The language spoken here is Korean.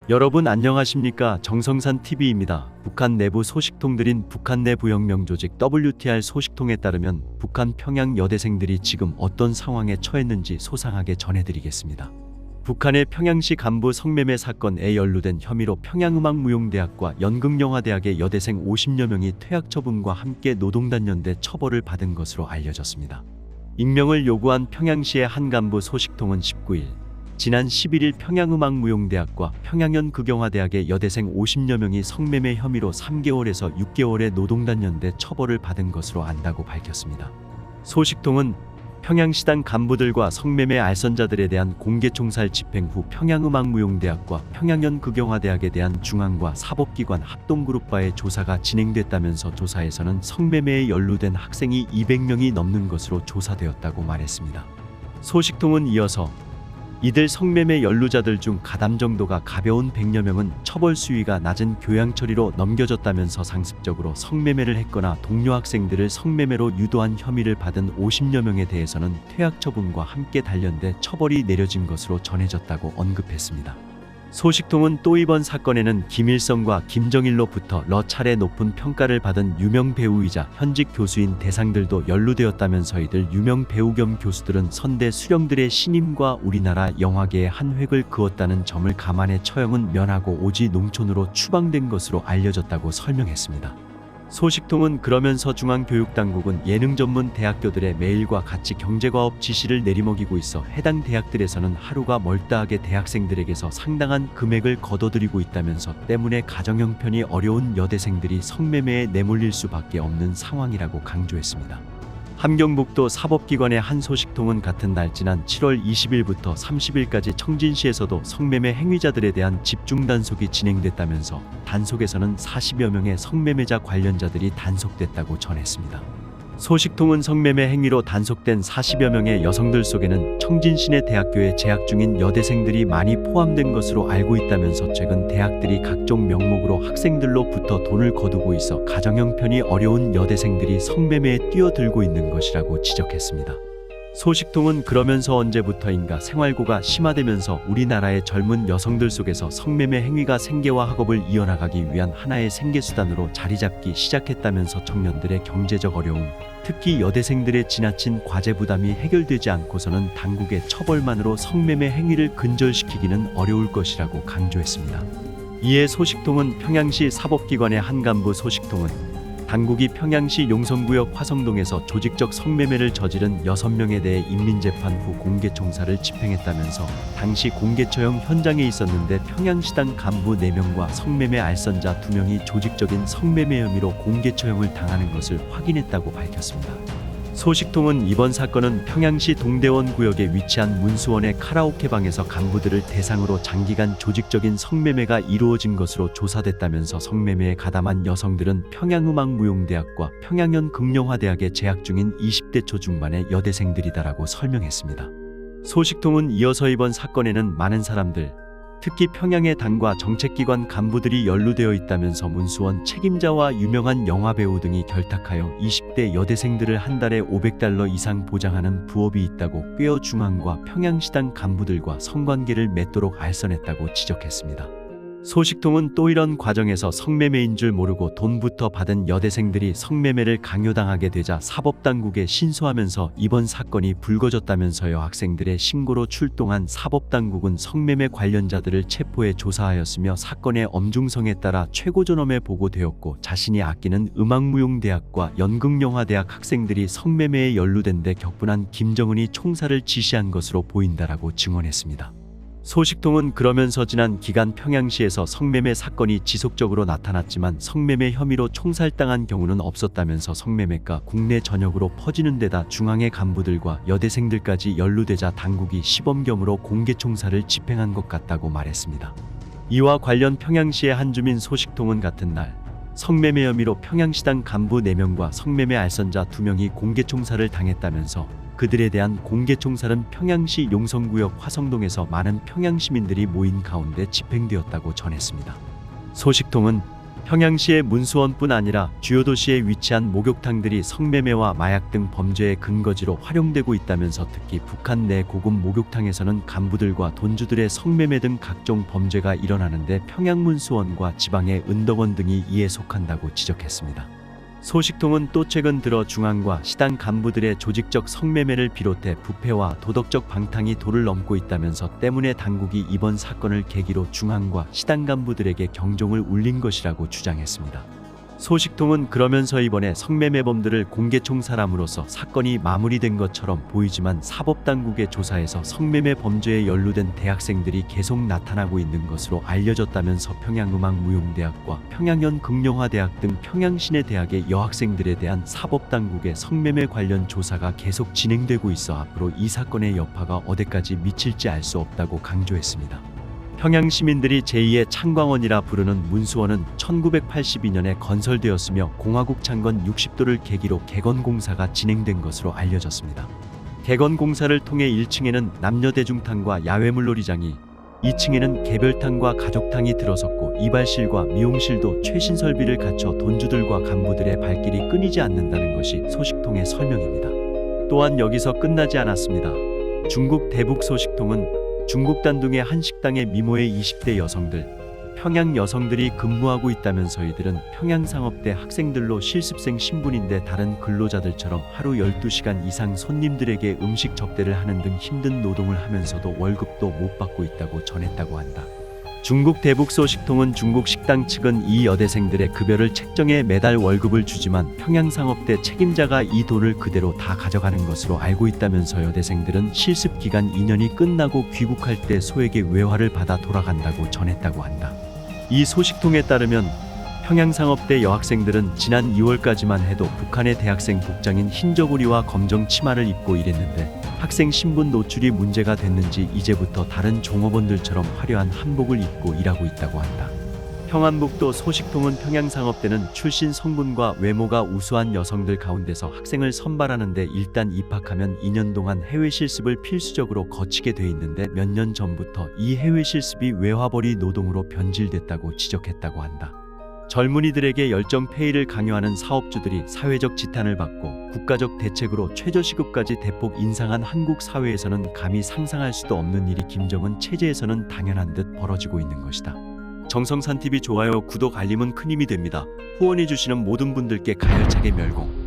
여러분 안녕하십니까? 정성산 TV입니다. 북한 내부 소식통들인 북한 내 부혁명 조직 WTR 소식통에 따르면 북한 평양 여대생들이 지금 어떤 상황에 처했는지 소상하게 전해드리겠습니다. 북한의 평양시 간부 성매매 사건에 연루된 혐의로 평양음악무용대학과 연극영화대학의 여대생 50여 명이 퇴학 처분과 함께 노동단련대 처벌을 받은 것으로 알려졌습니다. 익명을 요구한 평양시의 한 간부 소식통은 19일 지난 11일 평양음악무용대학과 평양연극영화대학의 여대생 50여 명이 성매매 혐의로 3개월에서 6개월의 노동단련대 처벌을 받은 것으로 안다고 밝혔습니다. 소식통은 평양시당 간부들과 성매매 알선자들에 대한 공개총살 집행 후 평양음악무용대학과 평양연극영화대학에 대한 중앙과 사법기관 합동그룹과의 조사가 진행됐다면서 조사에서는 성매매에 연루된 학생이 200명이 넘는 것으로 조사되었다고 말했습니다. 소식통은 이어서 이들 성매매 연루자들 중 가담 정도가 가벼운 100여 명은 처벌 수위가 낮은 교양 처리로 넘겨졌다면서 상습적으로 성매매를 했거나 동료 학생들을 성매매로 유도한 혐의를 받은 50여 명에 대해서는 퇴학 처분과 함께 단련돼 처벌이 내려진 것으로 전해졌다고 언급했습니다. 소식통은 또 이번 사건에는 김일성과 김정일로부터 차례 높은 평가를 받은 유명 배우이자 현직 교수인 대상들도 연루되었다면서 이들 유명 배우 겸 교수들은 선대 수령들의 신임과 우리나라 영화계에 한 획을 그었다는 점을 감안해 처형은 면하고 오지 농촌으로 추방된 것으로 알려졌다고 설명했습니다. 소식통은 그러면서 중앙교육당국은 예능 전문 대학교들의 매일과 같이 경제과업 지시를 내리먹이고 있어 해당 대학들에서는 하루가 멀다하게 대학생들에게서 상당한 금액을 거둬들이고 있다면서 때문에 가정 형편이 어려운 여대생들이 성매매에 내몰릴 수밖에 없는 상황이라고 강조했습니다. 함경북도 사법기관의 한 소식통은 같은 날 지난 7월 20일부터 30일까지 청진시에서도 성매매 행위자들에 대한 집중 단속이 진행됐다면서 단속에서는 40여 명의 성매매자 관련자들이 단속됐다고 전했습니다. 소식통은 성매매 행위로 단속된 40여 명의 여성들 속에는 청진시 내 대학교에 재학 중인 여대생들이 많이 포함된 것으로 알고 있다면서 최근 대학들이 각종 명목으로 학생들로부터 돈을 거두고 있어 가정 형편이 어려운 여대생들이 성매매에 뛰어들고 있는 것이라고 지적했습니다. 소식통은 그러면서 언제부터인가 생활고가 심화되면서 우리나라의 젊은 여성들 속에서 성매매 행위가 생계와 학업을 이어나가기 위한 하나의 생계수단으로 자리잡기 시작했다면서 청년들의 경제적 어려움, 특히 여대생들의 지나친 과제 부담이 해결되지 않고서는 당국의 처벌만으로 성매매 행위를 근절시키기는 어려울 것이라고 강조했습니다. 이에 소식통은 평양시 사법기관의 한 간부 소식통은 당국이 평양시 용성구역 화성동에서 조직적 성매매를 저지른 6명에 대해 인민재판 후 공개총살을 집행했다면서 당시 공개처형 현장에 있었는데 평양시당 간부 4명과 성매매 알선자 2명이 조직적인 성매매 혐의로 공개처형을 당하는 것을 확인했다고 밝혔습니다. 소식통은 이번 사건은 평양시 동대원 구역에 위치한 문수원의 카라오케방에서 간부들을 대상으로 장기간 조직적인 성매매가 이루어진 것으로 조사됐다면서 성매매에 가담한 여성들은 평양음악무용대학과 평양연극영화대학에 재학 중인 20대 초중반의 여대생들이다라고 설명했습니다. 소식통은 이어서 이번 사건에는 많은 사람들, 특히 평양의 당과 정책기관 간부들이 연루되어 있다면서 문수원 책임자와 유명한 영화배우 등이 결탁하여 20대 여대생들을 한 달에 $500 이상 보장하는 부업이 있다고 꿰어 중앙과 평양시당 간부들과 성관계를 맺도록 알선했다고 지적했습니다. 소식통은 또 이런 과정에서 성매매인 줄 모르고 돈부터 받은 여대생들이 성매매를 강요당하게 되자 사법당국에 신고하면서 이번 사건이 불거졌다면서 여학생들의 신고로 출동한 사법당국은 성매매 관련자들을 체포해 조사하였으며 사건의 엄중성에 따라 최고존엄에 보고되었고 자신이 아끼는 음악무용대학과 연극영화대학 학생들이 성매매에 연루된 데 격분한 김정은이 총살을 지시한 것으로 보인다라고 증언했습니다. 소식통은 그러면서 지난 기간 평양시에서 성매매 사건이 지속적으로 나타났지만 성매매 혐의로 총살당한 경우는 없었다면서 성매매가 국내 전역으로 퍼지는 데다 중앙의 간부들과 여대생들까지 연루되자 당국이 시범겸으로 공개총살을 집행한 것 같다고 말했습니다. 이와 관련 평양시의 한 주민 소식통은 같은 날 성매매 혐의로 평양시당 간부 4명과 성매매 알선자 2명이 공개총살을 당했다면서 그들에 대한 공개총살은 평양시 용성구역 화성동에서 많은 평양시민들이 모인 가운데 집행되었다고 전했습니다. 소식통은 평양시의 문수원뿐 아니라 주요 도시에 위치한 목욕탕들이 성매매와 마약 등 범죄의 근거지로 활용되고 있다면서 특히 북한 내 고급 목욕탕에서는 간부들과 돈주들의 성매매 등 각종 범죄가 일어나는데 평양 문수원과 지방의 은덕원 등이 이에 속한다고 지적했습니다. 소식통은 또 최근 들어 중앙과 시당 간부들의 조직적 성매매를 비롯해 부패와 도덕적 방탕이 도를 넘고 있다면서 때문에 당국이 이번 사건을 계기로 중앙과 시당 간부들에게 경종을 울린 것이라고 주장했습니다. 소식통은 그러면서 이번에 성매매범들을 공개 총살함으로써 사건이 마무리된 것처럼 보이지만 사법당국의 조사에서 성매매 범죄에 연루된 대학생들이 계속 나타나고 있는 것으로 알려졌다면서 평양음악무용대학과 평양현극영화대학 등 평양시내대학의 여학생들에 대한 사법당국의 성매매 관련 조사가 계속 진행되고 있어 앞으로 이 사건의 여파가 어디까지 미칠지 알 수 없다고 강조했습니다. 평양 시민들이 제2의 창광원이라 부르는 문수원은 1982년에 건설되었으며 공화국 창건 60도를 계기로 개건공사가 진행된 것으로 알려졌습니다. 개건공사를 통해 1층에는 남녀대중탕과 야외물놀이장이, 2층에는 개별탕과 가족탕이 들어섰고 이발실과 미용실도 최신 설비를 갖춰 돈주들과 간부들의 발길이 끊이지 않는다는 것이 소식통의 설명입니다. 또한 여기서 끝나지 않았습니다. 중국 대북 소식통은 중국 단둥의 한 식당의 미모의 20대 여성들, 평양 여성들이 근무하고 있다면서 이들은 평양상업대 학생들로 실습생 신분인데 다른 근로자들처럼 하루 12시간 이상 손님들에게 음식 접대를 하는 등 힘든 노동을 하면서도 월급도 못 받고 있다고 전했다고 한다. 중국 대북 소식통은 중국 식당 측은 이 여대생들의 급여를 책정해 매달 월급을 주지만 평양상업대 책임자가 이 돈을 그대로 다 가져가는 것으로 알고 있다면서 여대생들은 실습 기간 2년이 끝나고 귀국할 때 소액의 외화를 받아 돌아간다고 전했다고 한다. 이 소식통에 따르면 평양상업대 여학생들은 지난 2월까지만 해도 북한의 대학생 복장인 흰저고리와 검정 치마를 입고 일했는데 학생 신분 노출이 문제가 됐는지 이제부터 다른 종업원들처럼 화려한 한복을 입고 일하고 있다고 한다. 평안북도 소식통은 평양상업대는 출신 성분과 외모가 우수한 여성들 가운데서 학생을 선발하는데 일단 입학하면 2년 동안 해외 실습을 필수적으로 거치게 돼 있는데 몇 년 전부터 이 해외 실습이 외화벌이 노동으로 변질됐다고 지적했다고 한다. 젊은이들에게 열정 페이를 강요하는 사업주들이 사회적 지탄을 받고 국가적 대책으로 최저시급까지 대폭 인상한 한국 사회에서는 감히 상상할 수도 없는 일이 김정은 체제에서는 당연한 듯 벌어지고 있는 것이다. 정성산TV 좋아요, 구독, 알림은 큰 힘이 됩니다. 후원해주시는 모든 분들께 가열차게 멸공.